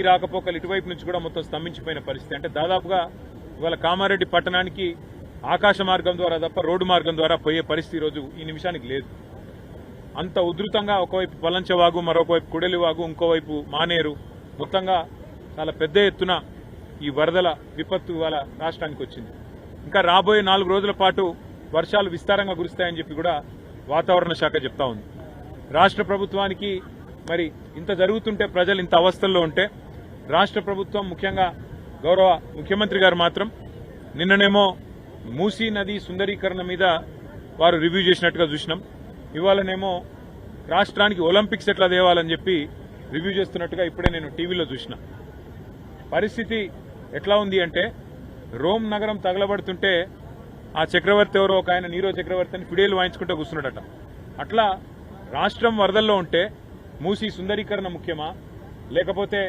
ఈ రాకపోకలు ఇటువైపు నుంచి కూడా మొత్తం స్తంభించిపోయిన పరిస్థితి. అంటే దాదాపుగా ఇవాళ కామారెడ్డి పట్టణానికి ఆకాశ మార్గం ద్వారా తప్ప రోడ్డు మార్గం ద్వారా పోయే పరిస్థితి ఈరోజు ఈ నిమిషానికి లేదు. అంత ఉధృతంగా ఒకవైపు పలంచవాగు, మరొకవైపు కుడలివాగు, ఇంకోవైపు మానేరు, మొత్తంగా చాలా పెద్ద ఎత్తున ఈ వరదల విపత్తు ఇవాళ రాష్ట్రానికి వచ్చింది. ఇంకా రాబోయే 4 రోజుల పాటు వర్షాలు విస్తారంగా కురుస్తాయని చెప్పి కూడా వాతావరణ శాఖ చెప్తా ఉంది. రాష్ట్ర ప్రభుత్వానికి మరి ఇంత జరుగుతుంటే, ప్రజలు ఇంత అవస్థల్లో ఉంటే, రాష్ట్ర ప్రభుత్వం ముఖ్యంగా గౌరవ ముఖ్యమంత్రి గారు మాత్రం నిన్ననేమో మూసీ నది సుందరీకరణ మీద వారు రివ్యూ చేసినట్టుగా చూసినాం. ఇవాళనేమో రాష్ట్రానికి ఒలింపిక్స్ ఎట్లా తేవాలని చెప్పి రివ్యూ చేస్తున్నట్టుగా ఇప్పుడే నేను టీవీలో చూసిన. పరిస్థితి ఎట్లా ఉంది అంటే, రోమ్ నగరం తగలబడుతుంటే ఆ చక్రవర్తి ఎవరో ఒక ఆయన నీరో చక్రవర్తి అని ఫిడేలు వాయించుకుంటూ కూర్చున్నాడట. అట్లా రాష్ట్రం వరదల్లో ఉంటే మూసీ సుందరీకరణ ముఖ్యమా, లేకపోతే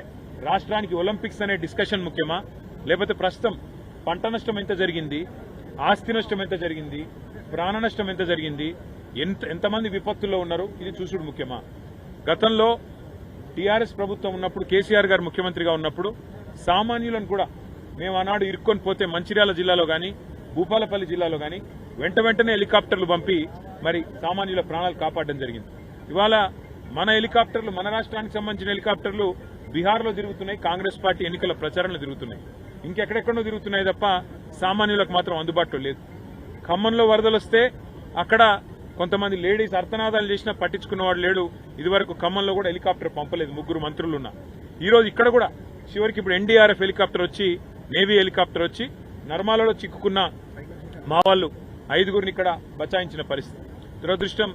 రాష్ట్రానికి ఒలింపిక్స్ అనే డిస్కషన్ ముఖ్యమా, లేకపోతే ప్రస్తుతం పంట నష్టం ఎంత జరిగింది, ఆస్తి నష్టం ఎంత జరిగింది, ప్రాణ నష్టం ఎంత జరిగింది, ఎంతమంది విపత్తుల్లో ఉన్నారు, ఇది చూసుడు ముఖ్యమా? గతంలో టీఆర్ఎస్ ప్రభుత్వం ఉన్నప్పుడు, కేసీఆర్ గారు ముఖ్యమంత్రిగా ఉన్నప్పుడు సామాన్యులను కూడా మేము ఆనాడు ఇరుక్కొని పోతే మంచిర్యాల జిల్లాలో కానీ భూపాలపల్లి జిల్లాలో కానీ వెంటనే హెలికాప్టర్లు పంపి మరి సామాన్యుల ప్రాణాలు కాపాడడం జరిగింది. ఇవాళ మన హెలికాప్టర్లు, మన రాష్ట్రానికి సంబంధించిన హెలికాప్టర్లు బీహార్లో తిరుగుతున్నాయి, కాంగ్రెస్ పార్టీ ఎన్నికల ప్రచారంలో తిరుగుతున్నాయి, ఇంకెక్కడెక్కడో తిరుగుతున్నాయి తప్ప సామాన్యులకు మాత్రం అందుబాటులో లేదు. ఖమ్మంలో వరదలు వస్తే అక్కడ కొంతమంది లేడీస్ అర్థనాదాలు చేసినా పట్టించుకున్నవాడు లేడు. ఇదివరకు ఖమ్మంలో కూడా హెలికాప్టర్ పంపలేదు, 3 మంత్రులు ఉన్నా. ఈరోజు ఇక్కడ కూడా చివరికి ఇప్పుడు ఎన్డీఆర్ఎఫ్ హెలికాప్టర్ వచ్చి, నేవీ హెలికాప్టర్ వచ్చి నర్మాలలో చిక్కుకున్న మా వాళ్ళు 5గురిని ఇక్కడ బచాయించిన పరిస్థితి. దురదృష్టం,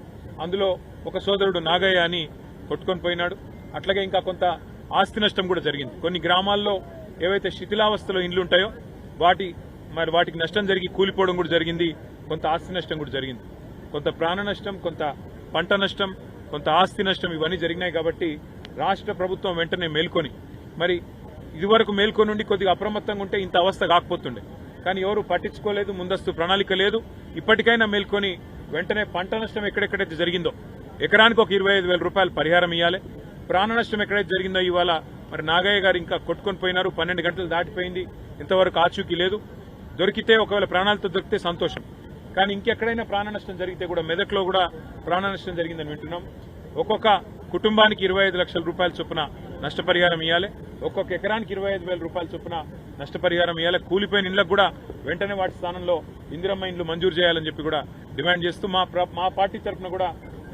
అందులో ఒక సోదరుడు నాగయ్య అని కొట్టుకొని పోయినాడు. అట్లాగే ఇంకా కొంత ఆస్తి నష్టం కూడా జరిగింది. కొన్ని గ్రామాల్లో ఏవైతే శిథిలావస్థలో ఇండ్లు ఉంటాయో వాటికి నష్టం జరిగి కూలిపోవడం కూడా జరిగింది. కొంత ఆస్తి నష్టం కూడా జరిగింది. కొంత ప్రాణ నష్టం, కొంత పంట నష్టం, కొంత ఆస్తి నష్టం, ఇవన్నీ జరిగినాయి. కాబట్టి రాష్ట్ర ప్రభుత్వం వెంటనే మేల్కొని, మరి ఇదివరకు మేల్కొని ఉండి కొద్దిగా అప్రమత్తంగా ఉంటే ఇంత అవస్థ కాకపోతుండే. కానీ ఎవరు పట్టించుకోలేదు, ముందస్తు ప్రణాళిక లేదు. ఇప్పటికైనా మేల్కొని వెంటనే పంట నష్టం ఎక్కడెక్కడైతే జరిగిందో ఎకరానికి ఒక 25,000 రూపాయలు పరిహారం ఇవ్వాలి. ప్రాణ నష్టం ఎక్కడైతే జరిగిందో ఇవాళ మరి నాగయ్య గారు ఇంకా కొట్టుకొని పోయినారు, 12 గంటలు దాటిపోయింది, ఇంతవరకు ఆచూకీ లేదు. దొరికితే ఒకవేళ ప్రాణాలతో దొరికితే సంతోషం. కానీ ఇంకెక్కడైనా ప్రాణ నష్టం జరిగితే కూడా, మెదక్లో కూడా ప్రాణ నష్టం జరిగిందని వింటున్నాం. ఒక్కొక్క కుటుంబానికి 25 లక్షల రూపాయల చొప్పున నష్టపరిహారం ఇవ్వాలి. ఒక్కొక్క ఎకరానికి 25,000 రూపాయల చొప్పున నష్టపరిహారం ఇవ్వాలి. కూలిపోయిన ఇండ్లకు కూడా వెంటనే వాటి స్థానంలో ఇందిరమ్మ ఇండ్లు మంజూరు చేయాలని చెప్పి కూడా డిమాండ్ చేస్తూ మా పార్టీ తరఫున కూడా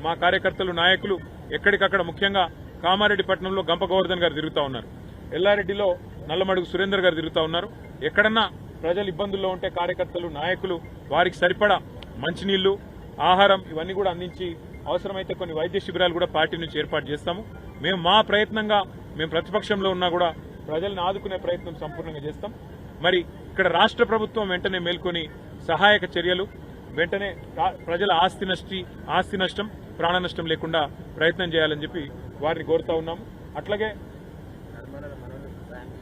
మా కార్యకర్తలు, నాయకులు ఎక్కడికక్కడ, ముఖ్యంగా కామారెడ్డి పట్టణంలో గంప గోవర్ధన్ గారు తిరుగుతూ ఉన్నారు, ఎల్లారెడ్డిలో నల్లమడుగు సురేందర్ గారు తిరుగుతూ ఉన్నారు. ఎక్కడన్నా ప్రజలు ఇబ్బందుల్లో ఉంటే కార్యకర్తలు, నాయకులు వారికి సరిపడా మంచినీళ్లు, ఆహారం ఇవన్నీ కూడా అందించి అవసరమైతే కొన్ని వైద్య శిబిరాలు కూడా పార్టీ నుంచి ఏర్పాటు చేస్తాము. మేము మా ప్రయత్నంగా, మేము ప్రతిపక్షంలో ఉన్నా కూడా ప్రజలను ఆదుకునే ప్రయత్నం సంపూర్ణంగా చేస్తాం. మరి ఇక్కడ రాష్ట్ర ప్రభుత్వం వెంటనే మేల్కొని సహాయక చర్యలు, వెంటనే ప్రజల ఆస్తి నష్టం, ప్రాణ నష్టం లేకుండా ప్రయత్నం చేయాలని చెప్పి వారిని కోరుతా ఉన్నాము. అట్లాగే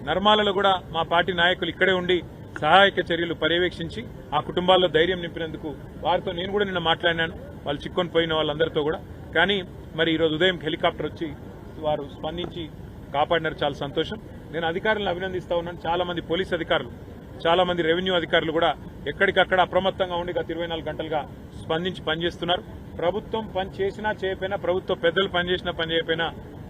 నర్మాలలో కూడా మా పార్టీ నాయకులు ఇక్కడే ఉండి సహాయక చర్యలు పర్యవేక్షించి ఆ కుటుంబాల్లో ధైర్యం నింపినందుకు వారితో నేను కూడా నిన్న మాట్లాడినాను, వాళ్ళు చిక్కొని పోయిన వాళ్ళందరితో కూడా. కానీ మరి ఈరోజు ఉదయం హెలికాప్టర్ వచ్చి వారు స్పందించి కాపాడినారు, చాలా సంతోషం. నేను అధికారులను అభినందిస్తా ఉన్నాను. చాలా మంది పోలీస్ అధికారులు, చాలా మంది రెవెన్యూ అధికారులు కూడా ఎక్కడికక్కడ అప్రమత్తంగా ఉండి గత 24 గంటలుగా స్పందించి పనిచేస్తున్నారు. ప్రభుత్వం పని చేసినా చేయకపోయినా, ప్రభుత్వ పెద్దలు పనిచేసినా పని చేయకపోయినా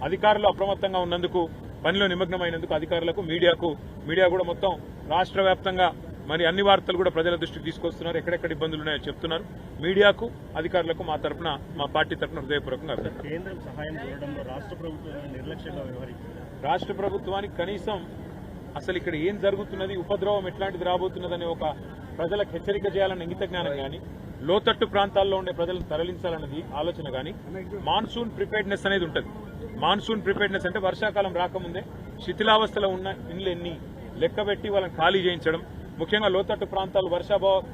అధికారులు అప్రమత్తంగా ఉన్నందుకు, పనిలో నిమగ్నమైనందుకు అధికారులకు, మీడియా కూడా మొత్తం రాష్ట్ర వ్యాప్తంగా మరి అన్ని వార్తలు కూడా ప్రజల దృష్టికి తీసుకొస్తున్నారు. ఎక్కడెక్కడ ఇబ్బందులు ఉన్నాయో చెప్తున్నారు. మీడియాకు, అధికారులకు మా తరఫున, మా పార్టీ తరఫున హృదయపూర్వకంగా కేంద్రం సహాయం చేయడంలో రాష్ట్ర ప్రభుత్వం నిర్లక్ష్యంగా వ్యవహరిస్తుంది. రాష్ట్ర ప్రభుత్వానికి కనీసం అసలు ఇక్కడ ఏం జరుగుతున్నది, ఉపద్రవం ఎట్లాంటిది రాబోతున్నదని ఒక ప్రజలకు హెచ్చరిక చేయాలన్న ఇంగిత జ్ఞానం కానీ, లోతట్టు ప్రాంతాల్లో ఉండే ప్రజలను తరలించాలన్నది ఆలోచన కానీ, మాన్సూన్ ప్రిపేర్డ్నెస్ అనేది ఉంటుంది. మాన్సూన్ ప్రిపేర్డ్నెస్ అంటే వర్షాకాలం రాకముందే శిథిలావస్థలో ఉన్న ఇండ్లు ఎన్ని లెక్కబెట్టి వాళ్ళని ఖాళీ చేయించడం. ముఖ్యంగా లోతట్టు ప్రాంతాలు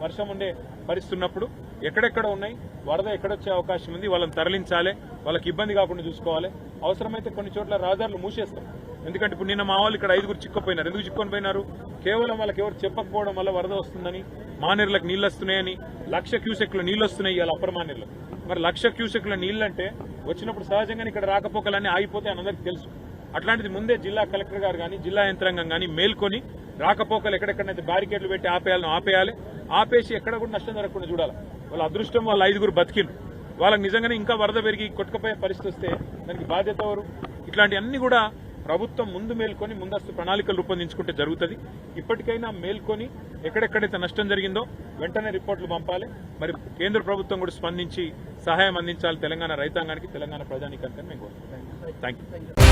వర్షం ఉండే పరిస్థితున్నప్పుడు ఎక్కడెక్కడ ఉన్నాయి, వరద ఎక్కడొచ్చే అవకాశం ఉంది, వాళ్ళని తరలించాలి, వాళ్ళకి ఇబ్బంది కాకుండా చూసుకోవాలి. అవసరమైతే కొన్ని చోట్ల రహదారులు మూసేస్తాం. ఎందుకంటే ఇప్పుడు నిన్న మా వాళ్ళు ఇక్కడ 5గురు చిక్కపోయినారు. ఎందుకు చిక్కొని పోయినారు? కేవలం వాళ్ళకి ఎవరు చెప్పకపోవడం వల్ల వరద వస్తుందని, మానేర్లకు నీళ్లు వస్తున్నాయని, 1,00,000 క్యూసెక్ల నీళ్లు వస్తున్నాయి ఇవాళ అప్పర్ మానేర్లకు. మరి 1,00,000 క్యూసెక్ల నీళ్లంటే వచ్చినప్పుడు సహజంగానే ఇక్కడ రాకపోకలన్నీ ఆగిపోతాయి అని అందరికీ తెలుసు. అట్లాంటిది ముందే జిల్లా కలెక్టర్ గారు కానీ జిల్లా యంత్రాంగం కానీ మేల్కొని రాకపోకలు ఎక్కడెక్కడైతే బ్యారికేడ్లు పెట్టి ఆపేయాలి ఆపేసి ఎక్కడ కూడా నష్టం జరగకుండా చూడాలి. వాళ్ళ అదృష్టం వాళ్ళ 5గురు బతికిండ్రు. వాళ్ళకి నిజంగానే ఇంకా వరద పెరిగి కొట్టుకుపోయే పరిస్థితి వస్తే దానికి బాధ్యత ఎవరు? ఇట్లాంటివన్నీ కూడా ప్రభుత్వం ముందు మేల్కొని ముందస్తు ప్రణాళికలు రూపొందించుకుంటే జరుగుతుంది. ఇప్పటికైనా మేల్కొని ఎక్కడెక్కడైతే నష్టం జరిగిందో వెంటనే రిపోర్టులు పంపాలి. మరి కేంద్ర ప్రభుత్వం కూడా స్పందించి సహాయం అందించాలి తెలంగాణ రైతాంగానికి, తెలంగాణ ప్రజానీకానికి మేము కోరుతున్నాం. Thank you.